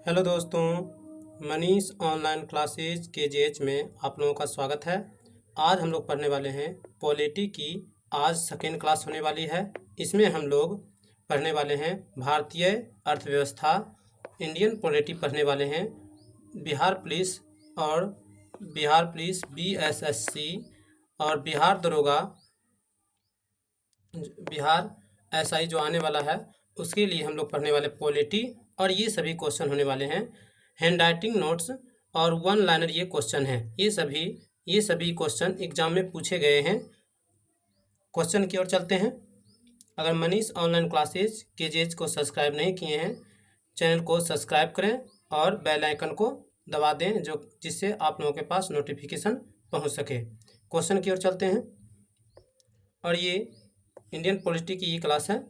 Hello दोस्तों, Manish online classes KGH में आप लोगों का स्वागत है। आज हम लोग पढ़ने वाले हैं पॉलिटी की। आज सेकेंड क्लास होने वाली है। इसमें हम लोग पढ़ने वाले हैं भारतीय अर्थव्यवस्था, इंडियन पॉलिटी पढ़ने वाले हैं, बिहार पुलिस और बिहार पुलिस BSSC और बिहार दरोगा, बिहार SI जो आने वाला है उसके लिए हम लोग पढ़ने वाले पॉलिटी। और ये सभी क्वेश्चन होने वाले हैं हैंड राइटिंग नोट्स और वन लाइनर ये क्वेश्चन हैं। ये सभी क्वेश्चन एग्जाम में पूछे गए हैं। क्वेश्चन की ओर चलते हैं। अगर मनीष ऑनलाइन क्लासेज KGH को सब्सक्राइब नहीं किए हैं, चैनल को सब्सक्राइब करें और बेल आइकन को दबा दें जिससे आप लोगों के पास नोटिफिकेशन पहुंच सके। क्वेश्चन की ओर चलते हैं और ये इंडियन पॉलिटी की ये क्लास है।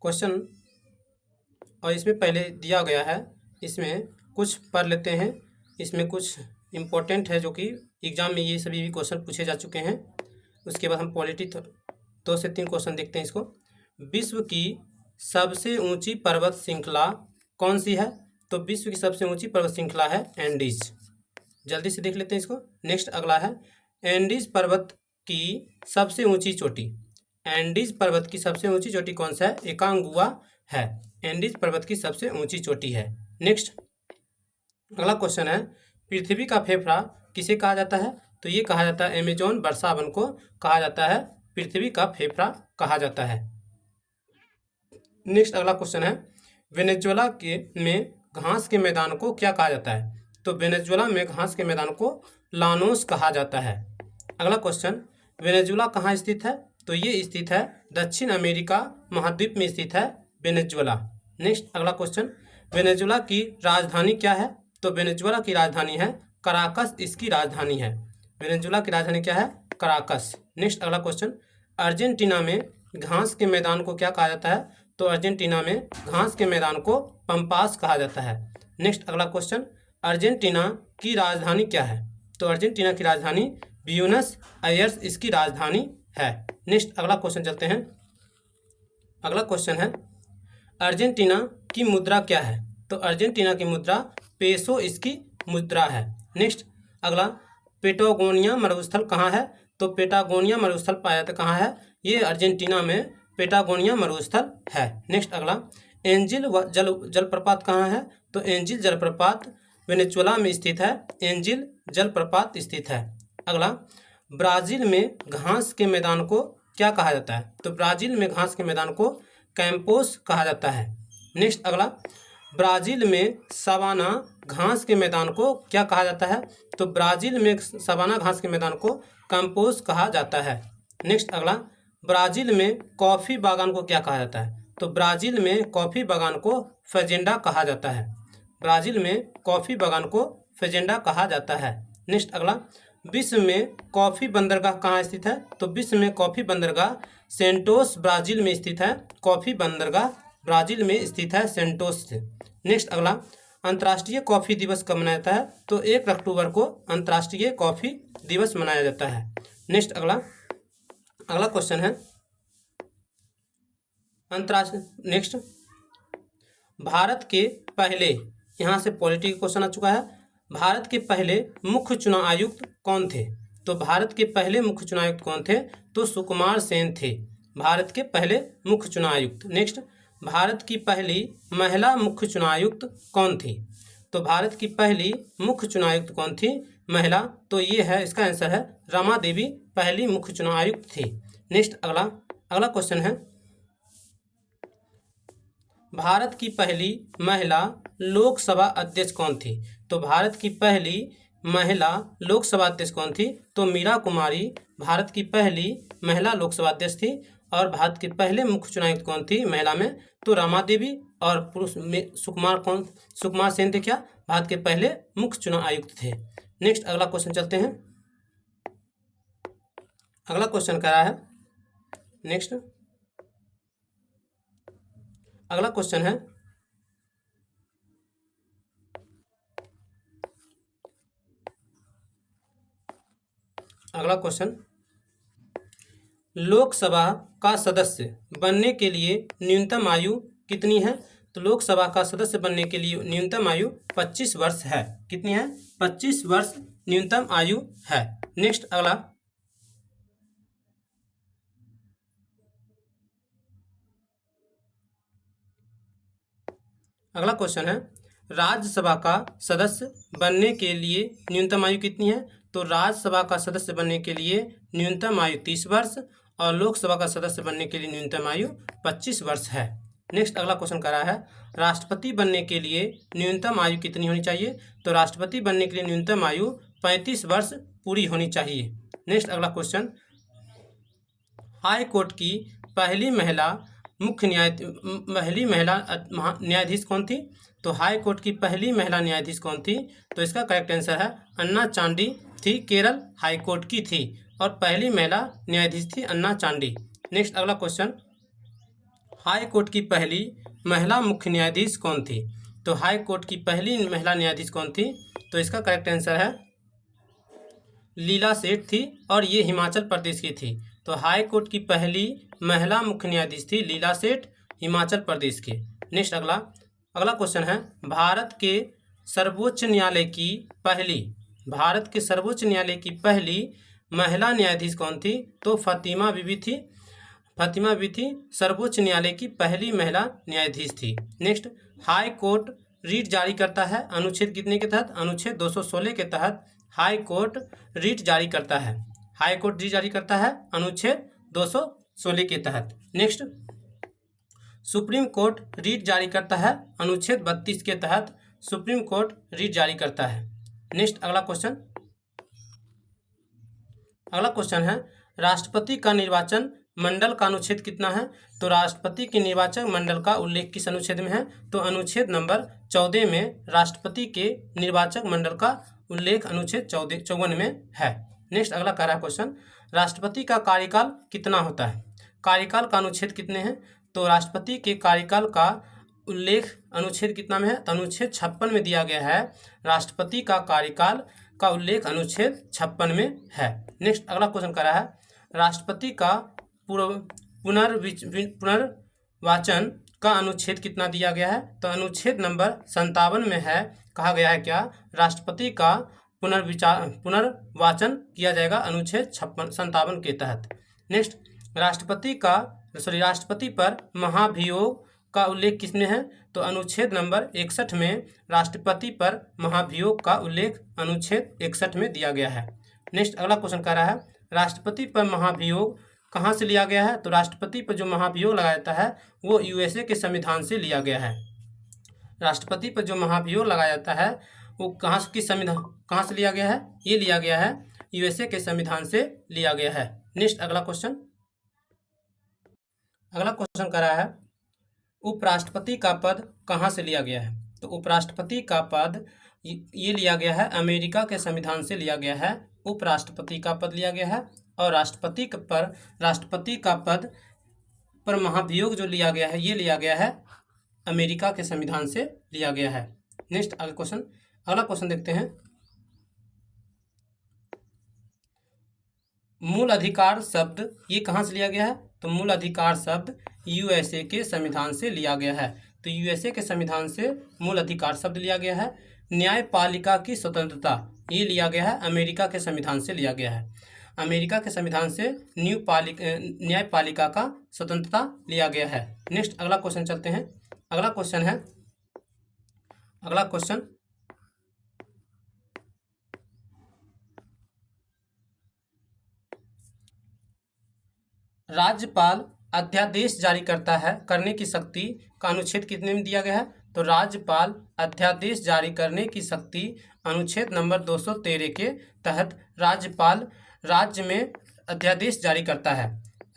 क्वेश्चन और इसमें पहले दिया गया है, इसमें कुछ पढ़ लेते हैं। इसमें कुछ इम्पोर्टेंट है जो कि एग्ज़ाम में ये सभी भी क्वेश्चन पूछे जा चुके हैं। उसके बाद हम पॉलिटी 2 से 3 क्वेश्चन देखते हैं इसको। विश्व की सबसे ऊंची पर्वत श्रृंखला कौन सी है? तो विश्व की सबसे ऊंची पर्वत श्रृंखला है एंडीज। जल्दी से देख लेते हैं इसको। नेक्स्ट अगला है एंडीज पर्वत की सबसे ऊंची चोटी। एंडीज पर्वत की सबसे ऊंची चोटी कौन सा है? एकांगुआ है। एंडीज पर्वत की सबसे ऊंची चोटी है। नेक्स्ट अगला क्वेश्चन है पृथ्वी का फेफड़ा किसे कहा जाता है? तो ये कहा जाता है अमेजोन वर्षा वन को कहा जाता है पृथ्वी का फेफड़ा कहा जाता है। नेक्स्ट अगला क्वेश्चन है वेनेजुएला में घास के मैदान को क्या कहा जाता है? तो वेनेजुएला में घास के मैदान को लानोस कहा जाता है। अगला क्वेश्चन वेनेजुएला कहाँ स्थित है? तो ये स्थित है दक्षिण अमेरिका महाद्वीप में स्थित है वेनेजुएला। नेक्स्ट अगला क्वेश्चन वेनेजुएला की राजधानी क्या है? तो वेनेजुएला की राजधानी है कराकस, इसकी राजधानी है। वेनेजुएला की राजधानी क्या है? कराकस। नेक्स्ट अगला क्वेश्चन अर्जेंटीना में घास के मैदान को क्या कहा जाता है? तो अर्जेंटीना में घास के मैदान को पंपास कहा जाता है। नेक्स्ट अगला क्वेश्चन अर्जेंटीना की राजधानी क्या है? तो अर्जेंटीना की राजधानी ब्यूनस आयर्स इसकी राजधानी है। नेक्स्ट अगला क्वेश्चन चलते हैं। अगला क्वेश्चन है अर्जेंटीना की मुद्रा क्या है? तो अर्जेंटीना की मुद्रा पेसो इसकी मुद्रा है। नेक्स्ट अगला पेटागोनिया मरुस्थल कहाँ है? तो पेटागोनिया मरुस्थल पाया जाता कहाँ है? ये अर्जेंटीना में पेटागोनिया मरुस्थल है। नेक्स्ट अगला एंजिल जलप्रपात कहाँ है? तो एंजिल जलप्रपात वेनेजुएला में स्थित है। एंजिल जलप्रपात स्थित है। अगला ब्राज़ील में घास के मैदान को क्या कहा जाता है? तो ब्राज़ील में घास के मैदान को कैंपोस कहा जाता है। नेक्स्ट अगला ब्राज़ील में सवाना घास के मैदान को क्या कहा जाता है? तो ब्राज़ील में सवाना घास के मैदान को कैंपोस कहा जाता है। नेक्स्ट अगला ब्राज़ील में कॉफ़ी बागान को क्या कहा जाता है? तो ब्राज़ील में कॉफ़ी बागान को फेजेंडा कहा जाता है। ब्राज़ील में कॉफ़ी बागान को फेजेंडा कहा जाता है। नेक्स्ट अगला विश्व में कॉफ़ी बंदरगाह कहाँ स्थित है? तो विश्व में कॉफ़ी बंदरगाह सेंटोस ब्राज़ील में स्थित है। कॉफ़ी बंदरगाह ब्राज़ील में स्थित है सेंटोस से। नेक्स्ट अगला अंतर्राष्ट्रीय कॉफ़ी दिवस कब मनाया जाता है? तो 1 अक्टूबर को अंतर्राष्ट्रीय कॉफ़ी दिवस मनाया जाता है। नेक्स्ट अगला क्वेश्चन है नेक्स्ट भारत के पहले, यहाँ से पॉलिटिकल क्वेश्चन आ चुका है। भारत के पहले मुख्य चुनाव आयुक्त कौन थे? तो भारत के पहले मुख्य चुनाव आयुक्त कौन थे? तो सुकुमार सेन थे भारत के पहले मुख्य चुनाव आयुक्त। नेक्स्ट भारत की पहली महिला मुख्य चुनाव आयुक्त कौन थी? तो भारत की पहली मुख्य चुनाव आयुक्त कौन थी? महिला। तो ये है, इसका आंसर है रमा देवी पहली मुख्य चुनाव आयुक्त थी। नेक्स्ट अगला क्वेश्चन है भारत की पहली महिला लोकसभा अध्यक्ष कौन थी? तो भारत की पहली महिला लोकसभा अध्यक्ष कौन थी? तो मीरा कुमारी भारत की पहली महिला लोकसभा अध्यक्ष थी। और भारत के पहले मुख्य चुनाव आयुक्त कौन थी महिला में? तो रमा देवी। और पुरुष में सुकुमार सेन थे क्या? भारत के पहले मुख्य चुनाव आयुक्त थे। नेक्स्ट अगला क्वेश्चन चलते हैं। अगला क्वेश्चन क्या है? नेक्स्ट अगला क्वेश्चन है अगला क्वेश्चन लोकसभा का सदस्य बनने के लिए न्यूनतम आयु कितनी है? तो लोकसभा का सदस्य बनने के लिए न्यूनतम आयु 25 वर्ष है। कितनी है? 25 वर्ष न्यूनतम आयु है। नेक्स्ट अगला क्वेश्चन है, राज्यसभा का सदस्य बनने के लिए न्यूनतम आयु कितनी है? तो राज्यसभा का सदस्य बनने के लिए न्यूनतम आयु 30 वर्ष और लोकसभा का सदस्य बनने के लिए न्यूनतम आयु 25 वर्ष है। नेक्स्ट अगला क्वेश्चन कर रहा है, राष्ट्रपति बनने के लिए न्यूनतम आयु कितनी होनी चाहिए? तो राष्ट्रपति बनने के लिए न्यूनतम आयु 35 वर्ष पूरी होनी चाहिए। नेक्स्ट अगला क्वेश्चन, हाई कोर्ट की पहली महिला न्यायाधीश कौन थी? तो हाई कोर्ट की पहली महिला न्यायाधीश कौन थी? तो इसका करेक्ट आंसर है अन्ना चांडी थी, केरल हाई कोर्ट की थी और पहली महिला न्यायाधीश थी अन्ना चांडी। नेक्स्ट अगला क्वेश्चन, हाई कोर्ट की पहली महिला मुख्य न्यायाधीश कौन थी? तो हाई कोर्ट की पहली महिला न्यायाधीश कौन थी? तो इसका करेक्ट आंसर है लीला सेठ थी और ये हिमाचल प्रदेश की थी। तो हाई कोर्ट की पहली महिला मुख्य न्यायाधीश थी लीला सेठ, हिमाचल प्रदेश के। नेक्स्ट अगला क्वेश्चन है, भारत के सर्वोच्च न्यायालय की पहली महिला न्यायाधीश कौन थी? तो फातिमा बीबी थी, सर्वोच्च न्यायालय की पहली महिला न्यायाधीश थी। नेक्स्ट, हाई कोर्ट रीट जारी करता है अनुच्छेद कितने के तहत? अनुच्छेद 216 के तहत हाई कोर्ट रीट जारी करता है। हाई कोर्ट रीट जारी करता है अनुच्छेद 216 के तहत। नेक्स्ट, सुप्रीम कोर्ट रीट जारी करता है अनुच्छेद 32 के तहत सुप्रीम कोर्ट रीट जारी करता है। नेक्स्ट अगला क्वेश्चन है, राष्ट्रपति का निर्वाचन मंडल का अनुच्छेद कितना है? तो राष्ट्रपति के निर्वाचन मंडल का उल्लेख किस अनुच्छेद में है? तो अनुच्छेद नंबर 14 में राष्ट्रपति के निर्वाचक मंडल का उल्लेख अनुच्छेद 54 में है। नेक्स्ट अगला कह रहा है क्वेश्चन, राष्ट्रपति का कार्यकाल कितना होता है? कार्यकाल का अनुच्छेद कितने हैं? तो राष्ट्रपति के कार्यकाल का उल्लेख अनुच्छेद कितना में है? तो अनुच्छेद 56 में दिया गया है। राष्ट्रपति का कार्यकाल का उल्लेख अनुच्छेद 56 में है। नेक्स्ट अगला क्वेश्चन कर रहा है, राष्ट्रपति का पुनर्वाचन का अनुच्छेद कितना दिया गया है? तो अनुच्छेद नंबर 57 में है। कहा गया है क्या? राष्ट्रपति का पुनर्वाचन किया जाएगा अनुच्छेद 57 के तहत। नेक्स्ट, राष्ट्रपति पर महाभियोग का उल्लेख किसमें है? तो अनुच्छेद नंबर 61 में राष्ट्रपति पर महाभियोग का उल्लेख अनुच्छेद 61 में दिया गया है। नेक्स्ट अगला क्वेश्चन कह रहा है, राष्ट्रपति पर महाभियोग कहाँ से लिया गया है? तो राष्ट्रपति पर जो महाभियोग लगाया जाता है वो यूएसए के संविधान से लिया गया है। राष्ट्रपति पर जो महाभियोग लगाया जाता है वो कहाँ से लिया गया है? ये लिया गया है यूएसए के संविधान से लिया गया है। नेक्स्ट अगला क्वेश्चन कर रहा है, उपराष्ट्रपति का पद कहाँ से लिया गया है? तो उपराष्ट्रपति का पद ये लिया गया है अमेरिका के संविधान से लिया गया है। उपराष्ट्रपति का पद लिया गया है और राष्ट्रपति का पद पर महाभियोग जो लिया गया है ये लिया गया है अमेरिका के संविधान से लिया गया है। नेक्स्ट अगला क्वेश्चन देखते हैं, मूल अधिकार शब्द ये कहाँ से लिया गया है? तो मूल अधिकार शब्द यूएसए के संविधान से लिया गया है। तो यूएसए के संविधान से मूल अधिकार शब्द लिया गया है। न्यायपालिका की स्वतंत्रता ये लिया गया है अमेरिका के संविधान से लिया गया है। अमेरिका के संविधान से न्यायपालिका का स्वतंत्रता लिया गया है। नेक्स्ट अगला क्वेश्चन चलते हैं। अगला क्वेश्चन राज्यपाल अध्यादेश जारी करने की शक्ति का अनुच्छेद कितने में दिया गया है? तो राज्यपाल अध्यादेश जारी करने की शक्ति अनुच्छेद नंबर 213 के तहत राज्यपाल राज्य में अध्यादेश जारी करता है।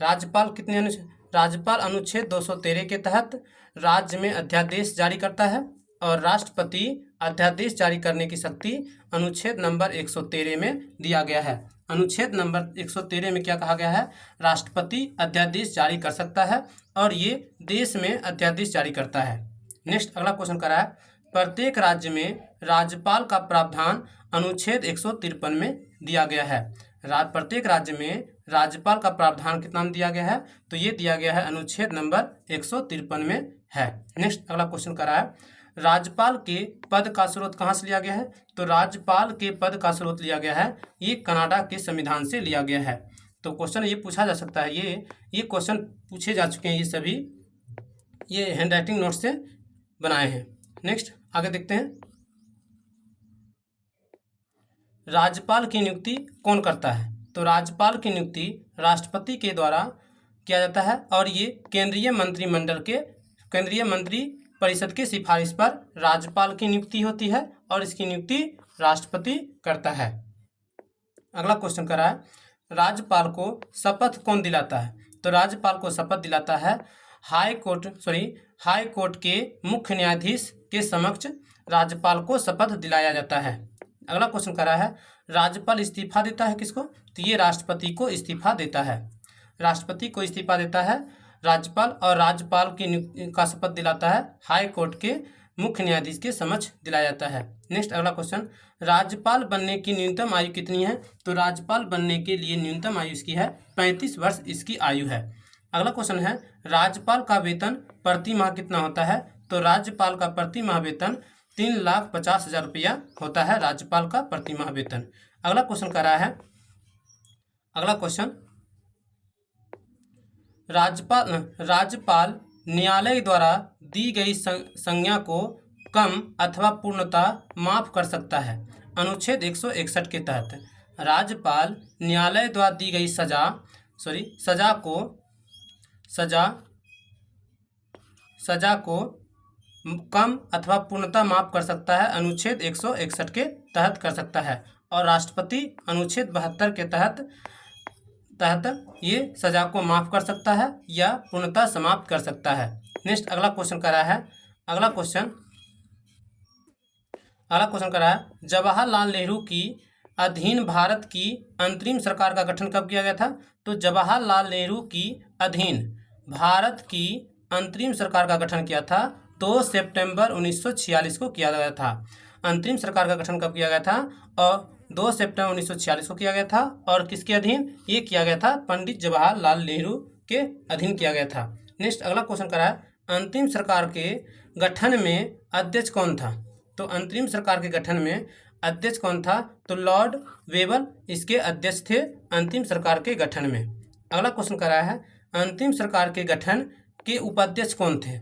राज्यपाल अनुच्छेद 213 के तहत राज्य में अध्यादेश जारी करता है और राष्ट्रपति अध्यादेश जारी करने की शक्ति अनुच्छेद नंबर 113 में दिया गया है। अनुच्छेद नंबर 113 में क्या कहा गया है? राष्ट्रपति अध्यादेश जारी कर सकता है और ये देश में अध्यादेश जारी करता है। नेक्स्ट अगला क्वेश्चन कर रहा है, प्रत्येक राज्य में राज्यपाल का प्रावधान अनुच्छेद 153 में दिया गया है। प्रत्येक राज्य में राज्यपाल का प्रावधान कितना में दिया गया है? तो ये दिया गया है अनुच्छेद नंबर 153 में है। नेक्स्ट अगला क्वेश्चन कर रहा है राज्यपाल के पद का स्रोत कहाँ से लिया गया है? तो राज्यपाल के पद का स्रोत लिया गया है, ये कनाडा के संविधान से लिया गया है। तो क्वेश्चन ये पूछा जा सकता है, ये क्वेश्चन पूछे जा चुके हैं, ये सभी ये हैंड राइटिंग नोट से बनाए हैं। नेक्स्ट आगे देखते हैं, राज्यपाल की नियुक्ति कौन करता है? तो राज्यपाल की नियुक्ति राष्ट्रपति के द्वारा किया जाता है और ये केंद्रीय मंत्री परिषद की सिफारिश पर राज्यपाल की नियुक्ति होती है और इसकी नियुक्ति राष्ट्रपति करता है। अगला क्वेश्चन कर रहा है राज्यपाल को शपथ कौन दिलाता है? तो राज्यपाल को शपथ दिलाता है हाई कोर्ट के मुख्य न्यायाधीश के समक्ष राज्यपाल को शपथ दिलाया जाता है। अगला क्वेश्चन कर रहा है राज्यपाल इस्तीफा देता है किसको? तो ये राष्ट्रपति को इस्तीफा देता है, राष्ट्रपति को इस्तीफा देता है राज्यपाल, और राज्यपाल की का शपथ दिलाता है हाई कोर्ट के मुख्य न्यायाधीश के समक्ष दिलाया जाता है। नेक्स्ट अगला क्वेश्चन, राज्यपाल बनने की न्यूनतम आयु कितनी है? तो राज्यपाल बनने के लिए न्यूनतम आयु इसकी है 35 वर्ष इसकी आयु है। अगला क्वेश्चन है राज्यपाल का वेतन प्रति माह कितना होता है? तो राज्यपाल का प्रति माह वेतन 3,50,000 रुपया होता है, राज्यपाल का प्रति माह वेतन। अगला क्वेश्चन कर रहा है, अगला क्वेश्चन, राज्यपाल न्यायालय द्वारा दी गई संज्ञा को कम अथवा पूर्णतः माफ कर सकता है अनुच्छेद 161 के तहत। राज्यपाल न्यायालय द्वारा दी गई सजा को कम अथवा पूर्णतः माफ कर सकता है अनुच्छेद 161 के तहत कर सकता है, और राष्ट्रपति अनुच्छेद 72 के तहत ये सजा को माफ कर सकता है या पूर्णतः समाप्त कर सकता है। नेक्स्ट अगला क्वेश्चन कर रहा है, अगला क्वेश्चन कर रहा है जवाहरलाल नेहरू की अधीन भारत की अंतरिम सरकार का गठन कब किया गया था? तो जवाहरलाल नेहरू की अधीन भारत की अंतरिम सरकार का गठन किया था 2 सितंबर 1946 को किया गया था। अंतरिम सरकार का गठन कब किया गया था? और 2 सितंबर 1946 को किया गया था, और किसके अधीन ये किया गया था? पंडित जवाहरलाल नेहरू के अधीन किया गया था। नेक्स्ट अगला क्वेश्चन कर रहा है अंतरिम सरकार के गठन में अध्यक्ष कौन था? तो अंतरिम सरकार के गठन में अध्यक्ष कौन था? तो लॉर्ड वेबल इसके अध्यक्ष थे अंतिम सरकार के गठन में। अगला क्वेश्चन कर रहा है अंतिम सरकार के गठन के उपाध्यक्ष कौन थे?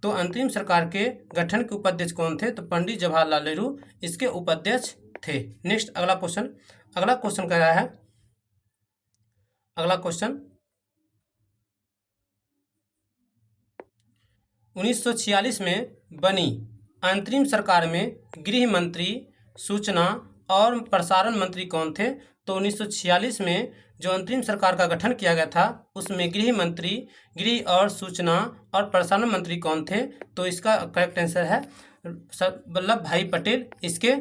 तो अंतरिम सरकार के गठन के उपाध्यक्ष कौन थे? तो पंडित जवाहरलाल नेहरू इसके उपाध्यक्ष थे। नेक्स्ट अगला क्वेश्चन कर रहा है, अगला क्वेश्चन 1946 में बनी अंतरिम सरकार में गृह मंत्री, सूचना और प्रसारण मंत्री कौन थे? तो 1946 में जो अंतरिम सरकार का गठन किया गया था उसमें गृह और सूचना और प्रसारण मंत्री कौन थे? तो इसका करेक्ट आंसर है वल्लभ भाई पटेल इसके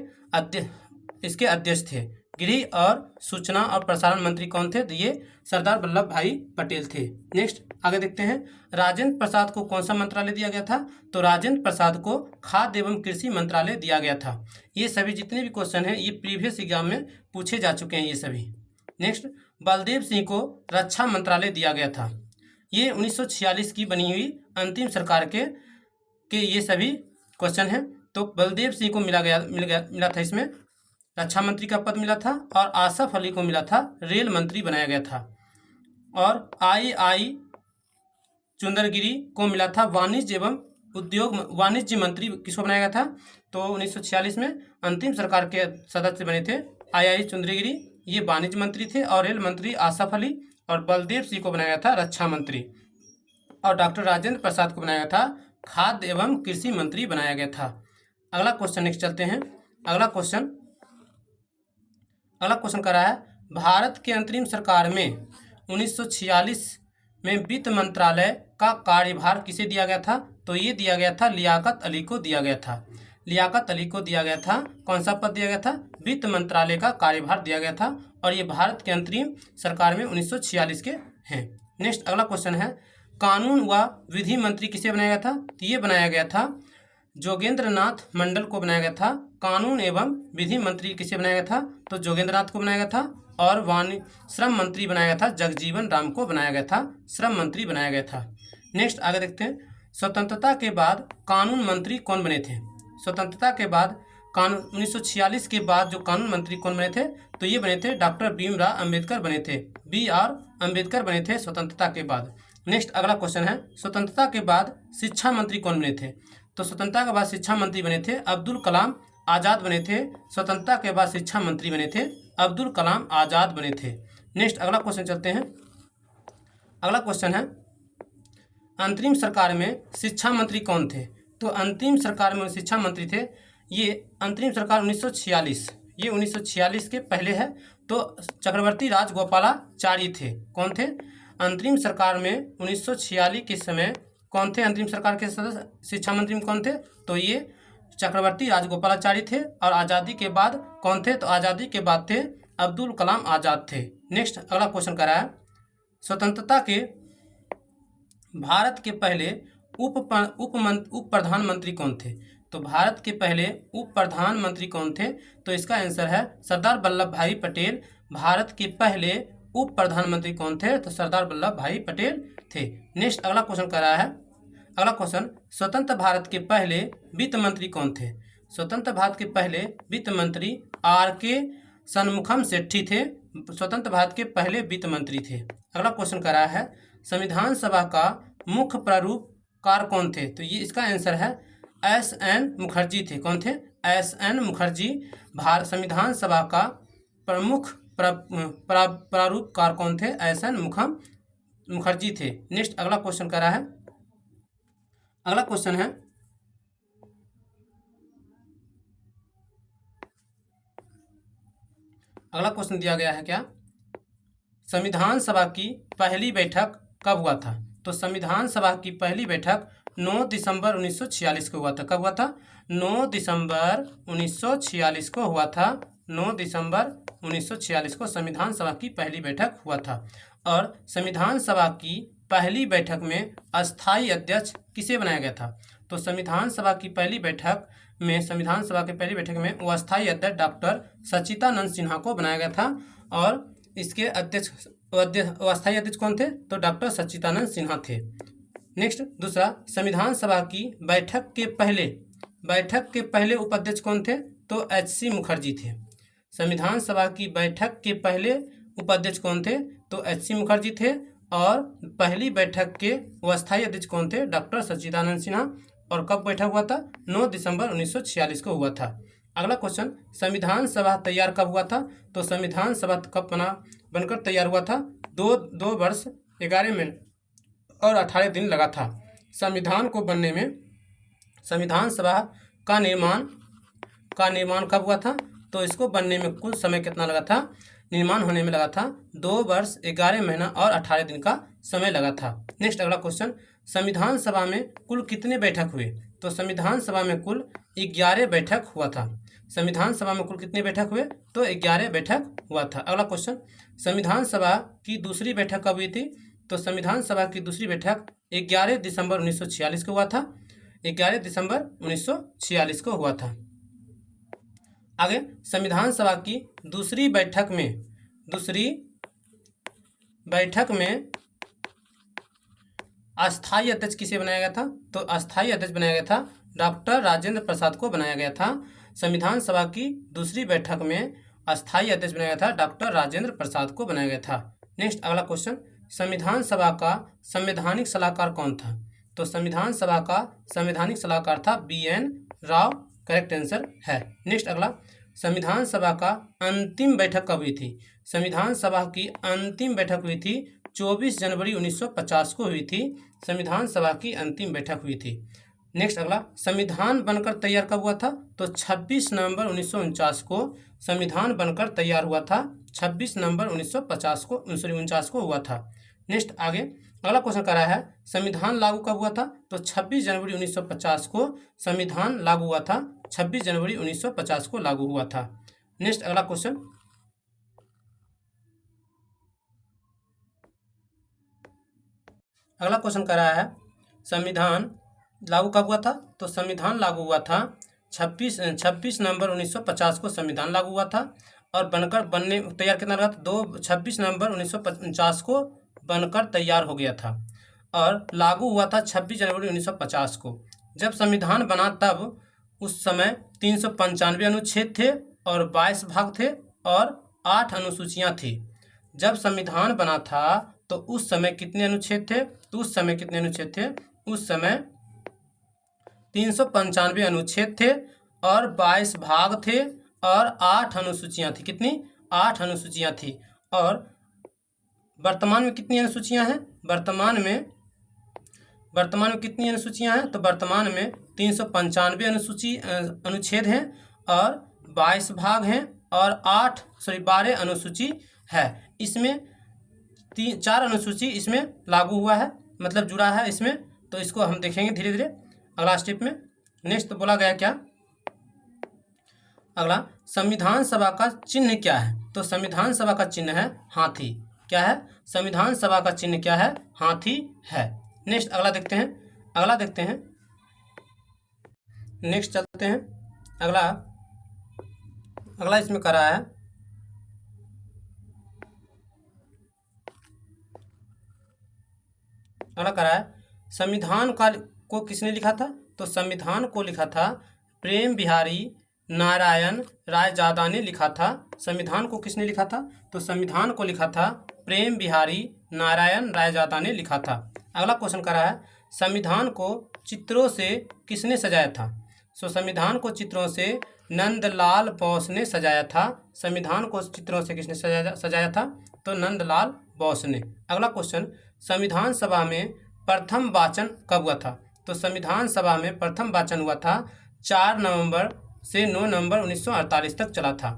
अध्यक्ष थे। गृह और सूचना और प्रसारण मंत्री कौन थे? तो ये सरदार वल्लभ भाई पटेल थे। नेक्स्ट आगे देखते हैं राजेंद्र प्रसाद को कौन सा मंत्रालय दिया गया था? तो राजेंद्र प्रसाद को खाद्य एवं कृषि मंत्रालय दिया गया था। ये सभी जितने भी क्वेश्चन हैं ये प्रीवियस एग्जाम में पूछे जा चुके हैं ये सभी। नेक्स्ट बलदेव सिंह को रक्षा मंत्रालय दिया गया था। ये 1946 की बनी हुई अंतिम सरकार के ये सभी क्वेश्चन हैं। तो बलदेव सिंह को मिला था इसमें रक्षा मंत्री का पद मिला था, और आसफ अली को मिला था रेल मंत्री बनाया गया था, और आई चुंदरगिरी को मिला था वाणिज्य मंत्री किसको बनाया गया था? तो 1946 में अंतिम सरकार के सदस्य बने थे आई चुंदरगिरी, ये वाणिज्य मंत्री थे, और रेल मंत्री आसफ अली, और बलदेव सिंह को बनाया गया था रक्षा मंत्री, और डॉक्टर राजेंद्र प्रसाद को बनाया गया था खाद्य एवं कृषि मंत्री बनाया गया था। अगला क्वेश्चन नेक्स्ट चलते हैं। अगला क्वेश्चन कर रहा है भारत के अंतरिम सरकार में 1946 में वित्त मंत्रालय का कार्यभार किसे दिया गया था? तो ये दिया गया था लियाकत अली को दिया गया था। लियाकत अली को दिया गया था कौन सा पद दिया गया था? वित्त मंत्रालय का कार्यभार दिया गया था, और ये भारत के अंतरिम सरकार में 1946 के हैं। नेक्स्ट अगला क्वेश्चन है कानून व विधि मंत्री किसे बनाया गया था? तो ये बनाया गया था जोगेंद्र नाथ मंडल को बनाया गया था। कानून एवं विधि मंत्री किसे बनाया गया था? तो जोगेंद्र नाथ को बनाया गया था, और श्रम मंत्री बनाया गया था जगजीवन राम को बनाया गया था, श्रम मंत्री बनाया गया था। नेक्स्ट आगे देखते हैं स्वतंत्रता के बाद कानून मंत्री कौन बने थे? स्वतंत्रता के बाद कानून 1946 के बाद जो कानून मंत्री कौन बने थे? तो ये बने थे डॉक्टर भीमराव अंबेडकर बने थे। BR अंबेडकर बने थे स्वतंत्रता के बाद। नेक्स्ट अगला क्वेश्चन है, स्वतंत्रता के बाद शिक्षा मंत्री कौन बने थे? तो स्वतंत्रता के बाद शिक्षा मंत्री बने थे अब्दुल कलाम आज़ाद बने थे। स्वतंत्रता के बाद शिक्षा मंत्री बने थे अब्दुल कलाम आज़ाद बने थे। नेक्स्ट अगला क्वेश्चन चलते हैं। अगला क्वेश्चन है, अंतरिम सरकार में शिक्षा मंत्री कौन थे? तो अंतरिम सरकार में शिक्षा मंत्री थे, ये अंतरिम सरकार 1946, ये 1946 के पहले है। तो चक्रवर्ती राजगोपालाचारी थे। कौन थे? अंतरिम सरकार में 1946 के समय कौन थे अंतरिम सरकार के सदस्य शिक्षा मंत्री में कौन थे? तो ये चक्रवर्ती राजगोपालाचारी थे। और आज़ादी के बाद कौन थे? तो आज़ादी के बाद थे अब्दुल कलाम आज़ाद थे। नेक्स्ट अगला क्वेश्चन करा है, स्वतंत्रता के भारत के पहले उप प्रधानमंत्री कौन थे? तो भारत के पहले उप प्रधानमंत्री कौन थे? तो इसका आंसर है सरदार वल्लभ भाई पटेल। भारत के पहले उप प्रधानमंत्री कौन थे? तो सरदार वल्लभ भाई पटेल थे। नेक्स्ट अगला क्वेश्चन कर रहा है, अगला क्वेश्चन, स्वतंत्र भारत के पहले वित्त मंत्री कौन थे? स्वतंत्र भारत के पहले वित्त मंत्री RK षणमुखम सेठी थे। स्वतंत्र भारत के पहले वित्त मंत्री थे। अगला क्वेश्चन कर रहा है, संविधान सभा का मुख्य प्रारूपकार कौन थे? तो ये इसका आंसर है SN मुखर्जी थे। कौन थे? SN मुखर्जी संविधान सभा का प्रमुख प्रारूपकार कौन थे? SN मुखर्जी थे। नेक्स्ट अगला क्वेश्चन कर रहा है, अगला क्वेश्चन है, अगला क्वेश्चन दिया गया है क्या, संविधान सभा की पहली बैठक कब हुआ था? तो संविधान सभा की पहली बैठक 9 दिसंबर 1946 को हुआ था। कब हुआ था? 9 दिसंबर 1946 को हुआ था। 9 दिसंबर 1946 को संविधान सभा की पहली बैठक हुआ था। और संविधान सभा की पहली बैठक में अस्थायी अध्यक्ष किसे बनाया गया था? तो संविधान सभा की पहली बैठक में वो अस्थायी अध्यक्ष डॉक्टर सच्चिदानंद सिन्हा को बनाया गया था। और इसके अस्थायी अध्यक्ष कौन थे? तो डॉक्टर सच्चिदानंद सिन्हा थे। नेक्स्ट दूसरा, संविधान सभा की बैठक के पहले उपाध्यक्ष कौन थे? तो HC मुखर्जी थे। संविधान सभा की बैठक के पहले उपाध्यक्ष कौन थे? तो HC मुखर्जी थे। और पहली बैठक के अस्थायी अध्यक्ष कौन थे? डॉक्टर सच्चिदानंद सिन्हा। और कब बैठक हुआ था? 9 दिसंबर 1946 को हुआ था। अगला क्वेश्चन, संविधान सभा तैयार कब हुआ था? तो संविधान सभा कब बनकर तैयार हुआ था? 2 वर्ष 11 महीने और 18 दिन लगा था संविधान को बनने में। संविधान सभा का निर्माण कब हुआ था? तो इसको बनने में कुल समय कितना लगा था? निर्माण होने में लगा था 2 वर्ष 11 महीना और 18 दिन का समय लगा था। नेक्स्ट अगला क्वेश्चन, संविधान सभा में कुल कितने बैठक हुए? तो संविधान सभा में कुल 11 बैठक हुआ था। संविधान सभा में कुल कितने बैठक हुए? तो 11 बैठक हुआ था। अगला क्वेश्चन, संविधान सभा की दूसरी बैठक कब हुई थी? तो संविधान सभा की दूसरी बैठक 11 दिसंबर 1946 को हुआ था। 11 दिसंबर 1946 को हुआ था। आगे, संविधान सभा की दूसरी बैठक में अस्थायी अध्यक्ष किसे बनाया गया था? तो अस्थायी अध्यक्ष बनाया गया था डॉक्टर राजेंद्र प्रसाद को बनाया गया था। संविधान सभा की दूसरी बैठक में अस्थायी अध्यक्ष बनाया गया था डॉक्टर राजेंद्र प्रसाद को बनाया गया था। नेक्स्ट अगला क्वेश्चन, संविधान सभा का संवैधानिक सलाहकार कौन था? तो संविधान सभा का संवैधानिक सलाहकार था BN राव। करेक्ट आंसर है। नेक्स्ट अगला, संविधान सभा का अंतिम बैठक कब हुई थी? संविधान सभा की अंतिम बैठक हुई थी 24 जनवरी 1950 को हुई थी। संविधान सभा की अंतिम बैठक हुई थी। नेक्स्ट अगला, संविधान बनकर तैयार कब हुआ था? तो 26 नवंबर 1949 को संविधान बनकर तैयार हुआ था। 26 नवंबर 1949 को हुआ था। नेक्स्ट आगे अगला क्वेश्चन कर रहा है, संविधान लागू कब हुआ था? तो 26 जनवरी 1950 को संविधान लागू हुआ था। 26 जनवरी 1950 को लागू हुआ था। नेक्स्ट अगला क्वेश्चन, अगला क्वेश्चन कर रहा है, संविधान लागू कब हुआ था? तो संविधान लागू हुआ था 26 नवंबर 1950 को संविधान लागू हुआ था। और तैयार कितना लगा था? 26 नवंबर 1949 को बनकर तैयार हो गया था। और लागू हुआ था 26 जनवरी 1950 को। जब संविधान बना तब उस समय 395 अनुच्छेद थे और 22 भाग थे और 8 अनुसूचियां थी। जब संविधान बना था तो उस समय कितने अनुच्छेद थे? तो उस समय कितने अनुच्छेद थे? उस समय 395 अनुच्छेद थे और 22 भाग थे और 8 अनुसूचियां थी। कितनी? 8 अनुसूचियां थी। और वर्तमान में कितनी अनुसूचियां हैं? वर्तमान में कितनी अनुसूचियां हैं? तो वर्तमान में 395 अनुच्छेद हैं और 22 भाग हैं और 12 अनुसूची है। इसमें 4 अनुसूची इसमें लागू हुआ है, मतलब जुड़ा है इसमें। तो इसको हम देखेंगे धीरे धीरे अगला स्टेप में। नेक्स्ट तो बोला गया क्या? अगला, संविधान सभा का चिन्ह क्या है? तो संविधान सभा का चिन्ह है हाथी। क्या है? संविधान सभा का चिन्ह क्या है? हाथी है। नेक्स्ट अगला देखते हैं। नेक्स्ट चलते हैं। अगला इसमें करा है संविधान को किसने लिखा था? तो संविधान को लिखा था प्रेम बिहारी नारायण रायजादा ने लिखा था। संविधान को किसने लिखा था? तो संविधान को लिखा था प्रेम बिहारी नारायण रायजादा ने लिखा था। अगला क्वेश्चन करा है संविधान को चित्रों से किसने सजाया था? सो संविधान को चित्रों से नंदलाल बोस ने सजाया था। संविधान को चित्रों से किसने सजाया था? तो नंदलाल बोस ने। अगला क्वेश्चन, संविधान सभा में प्रथम वाचन कब हुआ था? तो संविधान सभा में प्रथम वाचन हुआ था 4 नवंबर से 9 नवंबर 1948 तक चला था।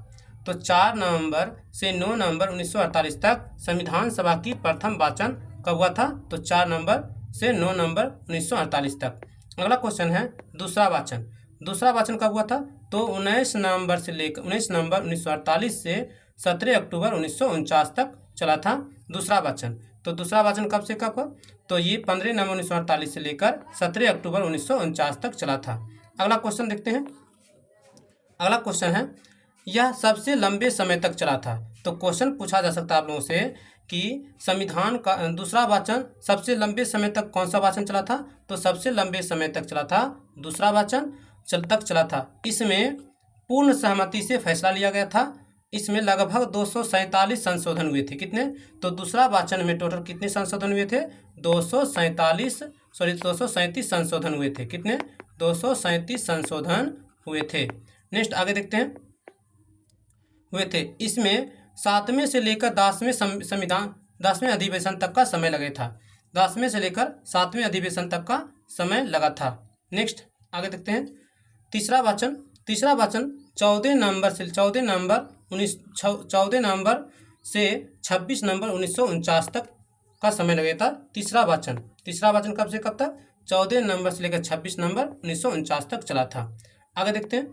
तो 4 नवंबर से 9 नवंबर 1948 तक संविधान सभा की प्रथम वाचन कब हुआ था? तो 4 नवंबर से 9 नवंबर 1948 तक। अगला क्वेश्चन है दूसरा वाचन कब हुआ था? तो 19 नवंबर 1948 से 17 अक्टूबर 1949 तक चला था दूसरा वाचन। तो दूसरा वाचन कब से कब हुआ? तो ये 15 नवंबर 1948 से लेकर 17 अक्टूबर 1949 तक चला था। अगला क्वेश्चन देखते हैं। अगला क्वेश्चन है यह सबसे लंबे समय तक चला था। तो क्वेश्चन पूछा जा सकता है आप लोगों से कि संविधान का दूसरा वाचन सबसे लंबे समय तक कौन सा वाचन चला था? तो सबसे लंबे समय तक चला था दूसरा वाचन चला था। इसमें पूर्ण सहमति से फैसला लिया गया था। इसमें लगभग 247 संशोधन हुए थे। कितने? तो दूसरा वाचन में टोटल कितने संशोधन हुए थे? 237 संशोधन हुए थे। कितने? 237 संशोधन हुए थे। नेक्स्ट आगे देखते हैं। हुए थे इसमें 7वें से लेकर 10वें अधिवेशन तक का समय लगा था। 10वें से लेकर 7वें अधिवेशन तक का समय लगा था। नेक्स्ट आगे देखते हैं। तीसरा वाचन 14 नवंबर से 26 नवंबर 1949 तक का समय लगा था। तीसरा वाचन कब से कब तक? 14 नवंबर से लेकर 26 नवंबर 1949 तक चला था। आगे देखते हैं।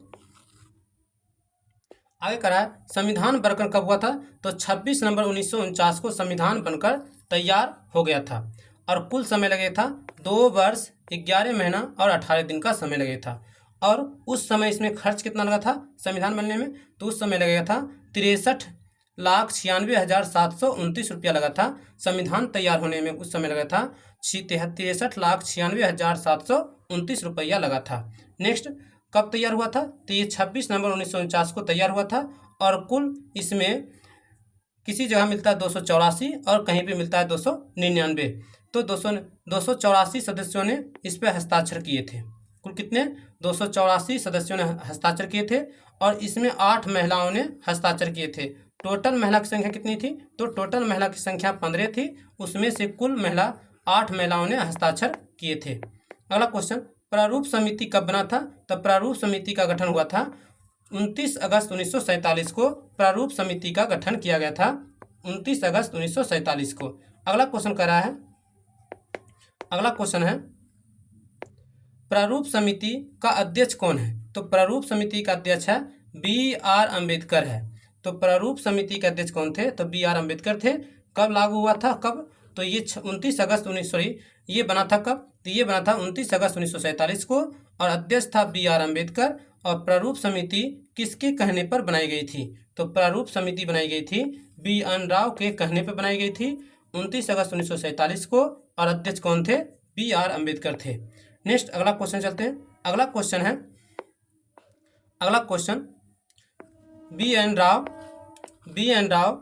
आगे करा है संविधान बनकर कब हुआ था? तो 26 नवंबर 1949 को संविधान बनकर तैयार हो गया था और कुल समय लगे था 2 वर्ष 11 महीना और 18 दिन का समय लगे था। और उस समय इसमें खर्च कितना लगा था संविधान बनने में? तो उस समय लगेगा था 63,96,729 रुपया लगा था। संविधान तैयार होने में उस समय लगा था 63,96,729 रुपया लगा था। नेक्स्ट कब तैयार हुआ था? तो ये 26 नवंबर 1949 को तैयार हुआ था और कुल इसमें किसी जगह मिलता है 284 और कहीं पे मिलता है 299। तो 284 सदस्यों ने इस पर हस्ताक्षर किए थे। कुल कितने? 284 सदस्यों ने हस्ताक्षर किए थे और इसमें 8 महिलाओं ने हस्ताक्षर किए थे। टोटल महिला की संख्या कितनी थी? तो टोटल महिला की संख्या 15 थी। उसमें से कुल 8 महिलाओं ने हस्ताक्षर किए थे। अगला क्वेश्चन, प्रारूप समिति कब बना था? तो प्रारूप समिति का गठन हुआ था 29 अगस्त 1947 को। प्रारूप समिति का गठन किया गया था 29 अगस्त 1947 को। अगला क्वेश्चन कर रहा है। अगला क्वेश्चन है प्रारूप समिति का अध्यक्ष कौन है? तो प्रारूप समिति का अध्यक्ष है B.R. अम्बेडकर है। तो प्रारूप समिति के अध्यक्ष कौन थे? तो B.R. अम्बेडकर थे। कब लागू हुआ था? कब? तो ये 29 अगस्त 19 ये बना था कब? तो ये बना था 29 अगस्त 1947 को और अध्यक्ष था B.R. अम्बेडकर। और प्रारूप समिति किसके कहने पर बनाई गई थी? तो प्रारूप समिति बनाई गई थी B.N. राव के कहने पर बनाई गई थी 29 अगस्त 1947 को और अध्यक्ष कौन थे? BR अम्बेडकर थे। नेक्स्ट अगला क्वेश्चन चलते हैं। अगला क्वेश्चन बी एन राव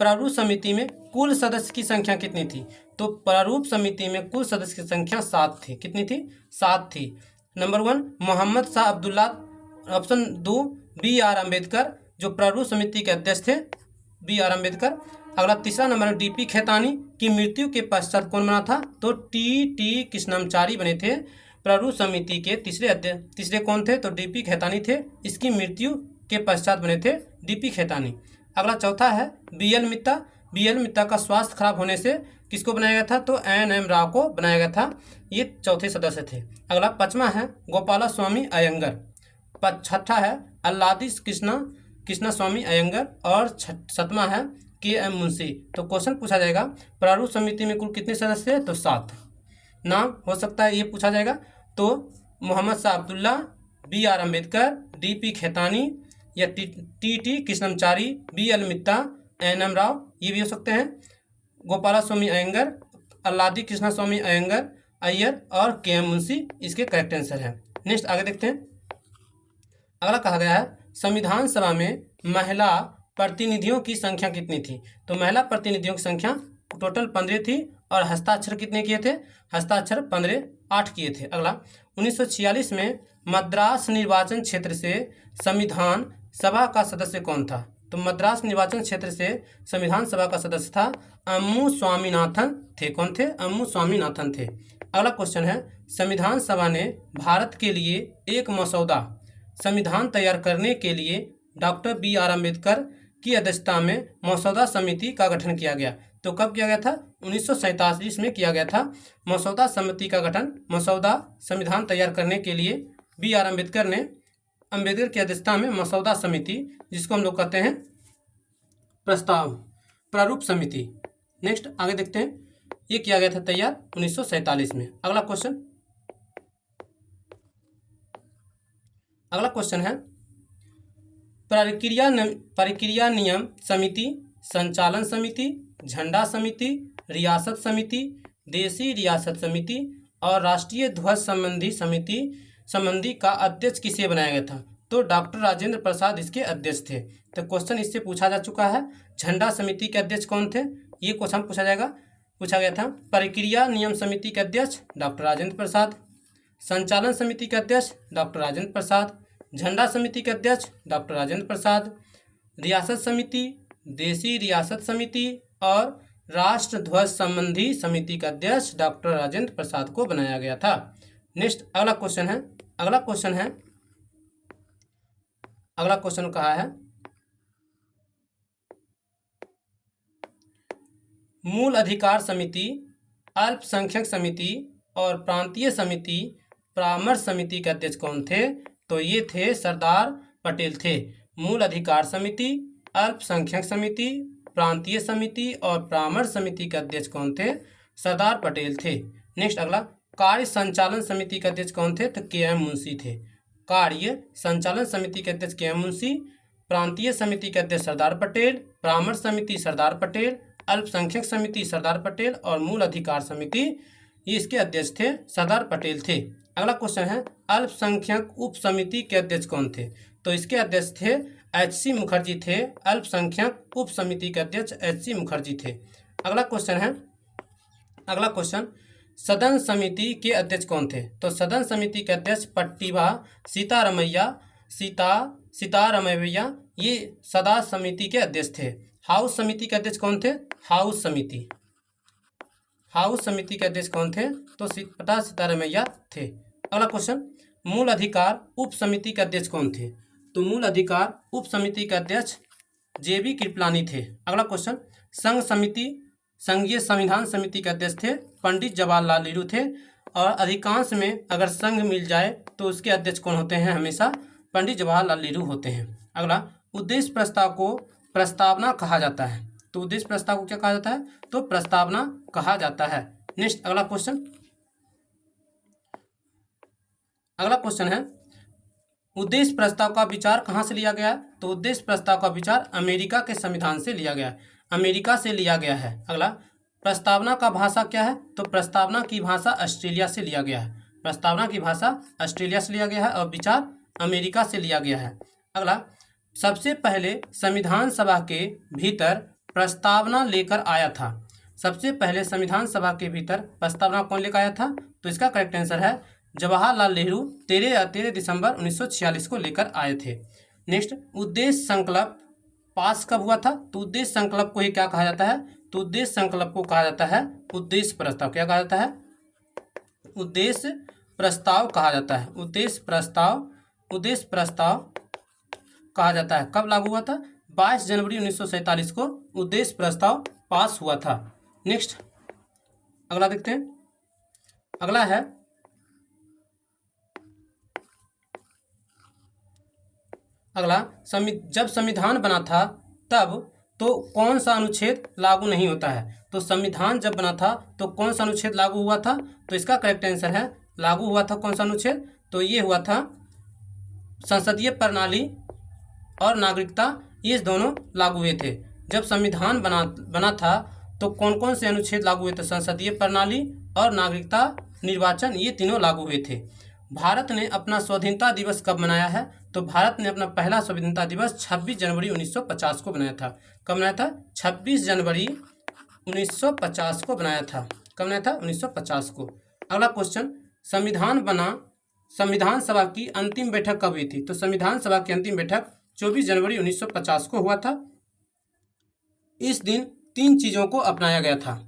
प्रारूप समिति में कुल सदस्य की संख्या कितनी थी? तो प्रारूप समिति में कुल सदस्य की संख्या 7 थी। कितनी थी? 7 थी। Number 1 Mohammad Shah Abdullah. Option 2 BR Ambedkar, जो प्रारूप समिति के अध्यक्ष थे, BR अम्बेडकर। अगला तीसरा नंबर DP खेतानी की मृत्यु के पश्चात कौन बना था? तो TT कृष्णमचारी बने थे प्रारूप समिति के तीसरे अध्यक्ष। तीसरे कौन थे? तो DP खेतानी थे। इसकी मृत्यु के पश्चात बने थे DP खेतानी। अगला चौथा है BL मित्ता का स्वास्थ्य खराब होने से किसको बनाया गया था? तो NM राव को बनाया गया था। ये चौथे सदस्य थे। अगला पांचवा है गोपाला स्वामी अयंगर। छठा है अल्लादी कृष्णा स्वामी अयंगर। और सातवां है KM मुंशी। तो क्वेश्चन पूछा जाएगा प्रारूप समिति में कुल कितने सदस्य हैं? तो 7। नाम हो सकता है ये पूछा जाएगा। तो मोहम्मद शाह अब्दुल्ला, BR अम्बेडकर, DP खेतानी या TT कृष्णमचारी, BL मित्ता, NM राव, ये भी हो सकते हैं। गोपाला स्वामी अयंगर, अल्लादी कृष्णा स्वामी अय्यर और KM मुंशी इसके करेक्ट आंसर है। नेक्स्ट आगे देखते हैं। अगला कहा गया है संविधान सभा में महिला प्रतिनिधियों की संख्या कितनी थी? तो महिला प्रतिनिधियों की संख्या टोटल 15 थी। और हस्ताक्षर कितने किए थे? हस्ताक्षर 8 किए थे। अगला 1946 में मद्रास निर्वाचन क्षेत्र से संविधान सभा का सदस्य कौन था? तो मद्रास निर्वाचन क्षेत्र से संविधान सभा का सदस्य था अम्मू स्वामीनाथन थे। कौन थे? अम्मू स्वामीनाथन थे। अगला क्वेश्चन है संविधान सभा ने भारत के लिए एक मसौदा संविधान तैयार करने के लिए डॉक्टर BR अम्बेडकर की अध्यक्षता में मसौदा समिति का गठन किया गया। तो कब किया गया था? 1947 में किया गया था मसौदा समिति का गठन। मसौदा संविधान तैयार करने के लिए BR अम्बेडकर की अध्यक्षता में मसौदा समिति, जिसको हम लोग कहते हैं प्रारूप समिति। नेक्स्ट आगे देखते हैं। ये किया गया था तैयार 1947 में। अगला क्वेश्चन है प्रक्रिया नियम समिति, संचालन समिति, झंडा समिति, रियासत समिति, देशी रियासत समिति और राष्ट्रीय ध्वज संबंधी का अध्यक्ष किसे बनाया गया था? तो डॉक्टर राजेंद्र प्रसाद इसके अध्यक्ष थे। तो क्वेश्चन इससे पूछा जा चुका है। झंडा समिति के अध्यक्ष कौन थे? ये क्वेश्चन पूछा गया था। प्रक्रिया नियम समिति के अध्यक्ष डॉक्टर राजेंद्र प्रसाद, संचालन समिति के अध्यक्ष डॉक्टर राजेंद्र प्रसाद, झंडा समिति के अध्यक्ष डॉक्टर राजेंद्र प्रसाद, रियासत समिति, देशी रियासत समिति और राष्ट्र ध्वज संबंधी समिति का अध्यक्ष डॉक्टर राजेंद्र प्रसाद को बनाया गया था। नेक्स्ट अगला क्वेश्चन कहा है मूल अधिकार समिति, अल्पसंख्यक समिति और प्रांतीय समिति परामर्श समिति के अध्यक्ष कौन थे? तो ये थे सरदार पटेल थे। मूल अधिकार समिति, अल्पसंख्यक समिति, प्रांतीय समिति और परामर्श समिति के अध्यक्ष कौन थे? सरदार पटेल थे। नेक्स्ट अगला कार्य संचालन समिति के अध्यक्ष कौन थे? तो KM मुंशी थे। कार्य संचालन समिति के अध्यक्ष KM मुंशी, प्रांतीय समिति के अध्यक्ष सरदार पटेल, परामर्श समिति सरदार पटेल, अल्पसंख्यक समिति सरदार पटेल और मूल अधिकार समिति ये इसके अध्यक्ष थे सरदार पटेल थे। अगला क्वेश्चन है अल्पसंख्यक उप समिति के अध्यक्ष कौन थे? तो इसके अध्यक्ष थे HC मुखर्जी थे। अल्पसंख्यक उप समिति के अध्यक्ष HC मुखर्जी थे। अगला क्वेश्चन सदन समिति के अध्यक्ष कौन थे? तो सदन समिति के अध्यक्ष पट्टिभा सीतारमैया ये सदा समिति के अध्यक्ष थे। हाउस समिति के अध्यक्ष कौन थे? हाउस समिति के अध्यक्ष कौन थे? तो सीतारमैया थे। अगला क्वेश्चन मूल अधिकार उप समिति के अध्यक्ष कौन थे? तो मूल अधिकार उप समिति के अध्यक्ष JB कृपलानी थे। अगला क्वेश्चन संघीय संविधान समिति के अध्यक्ष थे पंडित जवाहरलाल नेहरू थे। और अधिकांश में अगर संघ मिल जाए तो उसके अध्यक्ष कौन होते हैं? हमेशा पंडित जवाहरलाल नेहरू होते हैं। अगला उद्देश्य प्रस्ताव को प्रस्तावना कहा जाता है। तो उद्देश्य प्रस्ताव को क्या कहा जाता है? तो प्रस्तावना कहा जाता है। नेक्स्ट अगला क्वेश्चन है उद्देश्य प्रस्ताव का विचार कहाँ से लिया गया? तो उद्देश्य प्रस्ताव का विचार अमेरिका के संविधान से लिया गया है। अगला प्रस्तावना का भाषा क्या है? तो प्रस्तावना की भाषा ऑस्ट्रेलिया से लिया गया है। प्रस्तावना की भाषा ऑस्ट्रेलिया से लिया गया है और विचार अमेरिका से लिया गया है। अगला, सबसे पहले संविधान सभा के भीतर प्रस्तावना लेकर आया था। सबसे पहले संविधान सभा के भीतर प्रस्तावना कौन लेकर आया था? तो इसका करेक्ट आंसर है जवाहरलाल नेहरू 13 दिसंबर 1946 को लेकर आए थे। नेक्स्ट, उद्देश्य संकल्प पास कब हुआ था? तो उद्देश्य संकल्प को ही क्या कहा जाता है? तो उद्देश्य संकल्प को कहा जाता है उद्देश्य प्रस्ताव। क्या कहा जाता है? उद्देश्य प्रस्ताव कहा जाता है। उद्देश्य प्रस्ताव कहा जाता है। कब लागू हुआ था? 22 जनवरी 1947 को उद्देश्य प्रस्ताव पास हुआ था। नेक्स्ट, अगला देखते हैं। अगला है जब संविधान बना था तब तो कौन सा अनुच्छेद लागू नहीं होता है? तो संविधान जब बना था तो कौन सा अनुच्छेद लागू हुआ था? तो इसका करेक्ट आंसर है लागू हुआ था कौन सा अनुच्छेद? तो ये हुआ था संसदीय प्रणाली और नागरिकता, ये दोनों लागू हुए थे। जब संविधान बना था तो कौन कौन से अनुच्छेद लागू हुए थे? संसदीय प्रणाली और नागरिकता, निर्वाचन, ये तीनों लागू हुए थे। भारत ने अपना स्वाधीनता दिवस कब मनाया है? तो भारत ने अपना पहला स्वाधीनता दिवस 26 जनवरी 1950 को बनाया था। कब बनाया था? 26 जनवरी 1950 को बनाया था। कब बनाया था? 1950 को। अगला क्वेश्चन, संविधान सभा की अंतिम बैठक कब हुई थी? तो संविधान सभा की अंतिम बैठक 24 जनवरी 1950 को हुआ था। इस दिन 3 चीज़ों को अपनाया गया था।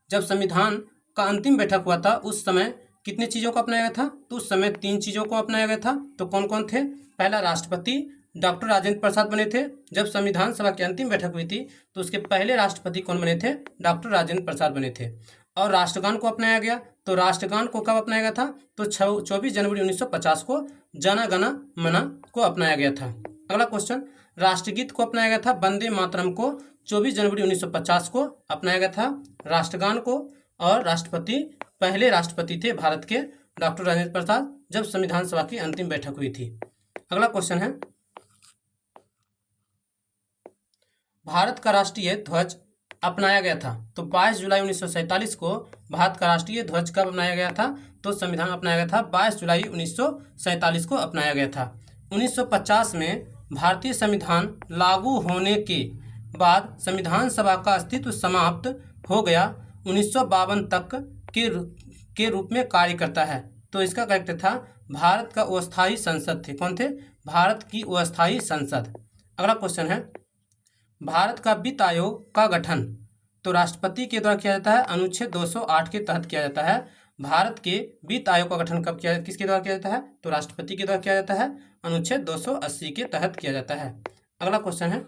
जब संविधान का अंतिम बैठक हुआ था उस समय कितने चीज़ों को अपनाया गया था? तो उस समय 3 चीज़ों को अपनाया गया था। तो कौन कौन थे? पहला, राष्ट्रपति डॉक्टर राजेंद्र प्रसाद बने थे। जब संविधान सभा की अंतिम बैठक हुई थी तो उसके पहले राष्ट्रपति कौन बने थे? डॉक्टर राजेंद्र प्रसाद बने थे। और राष्ट्रगान को अपनाया गया। तो राष्ट्रगान को कब अपनाया गया था? तो 24 जनवरी 1950 को जन गण मन को अपनाया गया था। अगला क्वेश्चन, राष्ट्रगीत को अपनाया गया था वंदे मातरम को 24 जनवरी 1950 को अपनाया गया था। राष्ट्रगान को, और पहले राष्ट्रपति थे भारत के डॉक्टर राजेंद्र प्रसाद जब संविधान सभा की अंतिम बैठक हुई थी। अगला क्वेश्चन है, भारत का राष्ट्रीय ध्वज अपनाया गया था। तो 22 जुलाई 1947 को भारत का राष्ट्रीय ध्वज कब अपनाया गया था? तो संविधान अपनाया गया था 22 जुलाई 1947 को अपनाया गया था। 1950 में भारतीय संविधान लागू होने के बाद संविधान सभा का अस्तित्व समाप्त हो गया। 1952 तक के रूप में कार्य करता है। तो इसका करेक्ट था भारत का अस्थायी संसद थे। कौन थे? भारत की अस्थायी संसद। अगला क्वेश्चन है, भारत का वित्त आयोग का गठन तो राष्ट्रपति के द्वारा किया जाता है। अनुच्छेद 208 के तहत किया जाता है। भारत के वित्त आयोग का गठन किसके द्वारा किया जाता है? तो राष्ट्रपति के द्वारा किया जाता है। अनुच्छेद 280 के तहत किया जाता है। अगला क्वेश्चन है,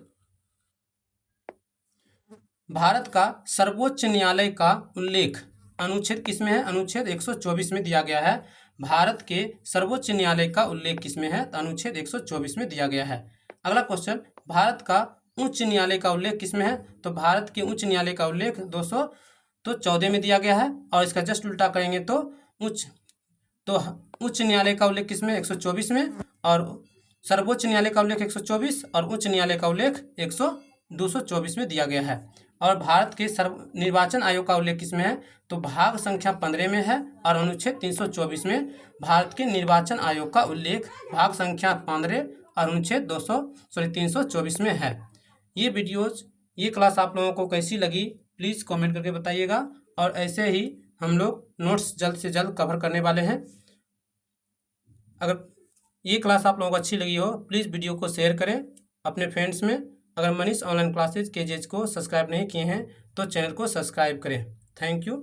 भारत का सर्वोच्च न्यायालय का उल्लेख अनुच्छेद किसमें है? अनुच्छेद 124 में दिया गया है। भारत के सर्वोच्च न्यायालय का उल्लेख किसमें है? अनुच्छेद 124 में दिया गया है। अगला क्वेश्चन, भारत का उच्च न्यायालय का उल्लेख किसमें है? तो भारत के उच्च न्यायालय का उल्लेख 214 में दिया गया है। और इसका जस्ट उल्टा करेंगे तो उच्च न्यायालय का उल्लेख किसमें? 124 में। और सर्वोच्च न्यायालय का उल्लेख 124 और उच्च न्यायालय का उल्लेख 224 में दिया गया है। और भारत के निर्वाचन आयोग का उल्लेख किसमें है? तो भाग संख्या 15 में है। और अनुच्छेद 324 में भारत के निर्वाचन आयोग का उल्लेख भाग संख्या 15 और अनुच्छेद 324 में है। ये क्लास आप लोगों को कैसी लगी प्लीज़ कमेंट करके बताइएगा। और ऐसे ही हम लोग नोट्स जल्द से जल्द कवर करने वाले हैं। अगर ये क्लास आप लोगों को अच्छी लगी हो प्लीज़ वीडियो को शेयर करें अपने फ्रेंड्स में। अगर मनीष ऑनलाइन क्लासेज KJH को सब्सक्राइब नहीं किए हैं तो चैनल को सब्सक्राइब करें। Thank you.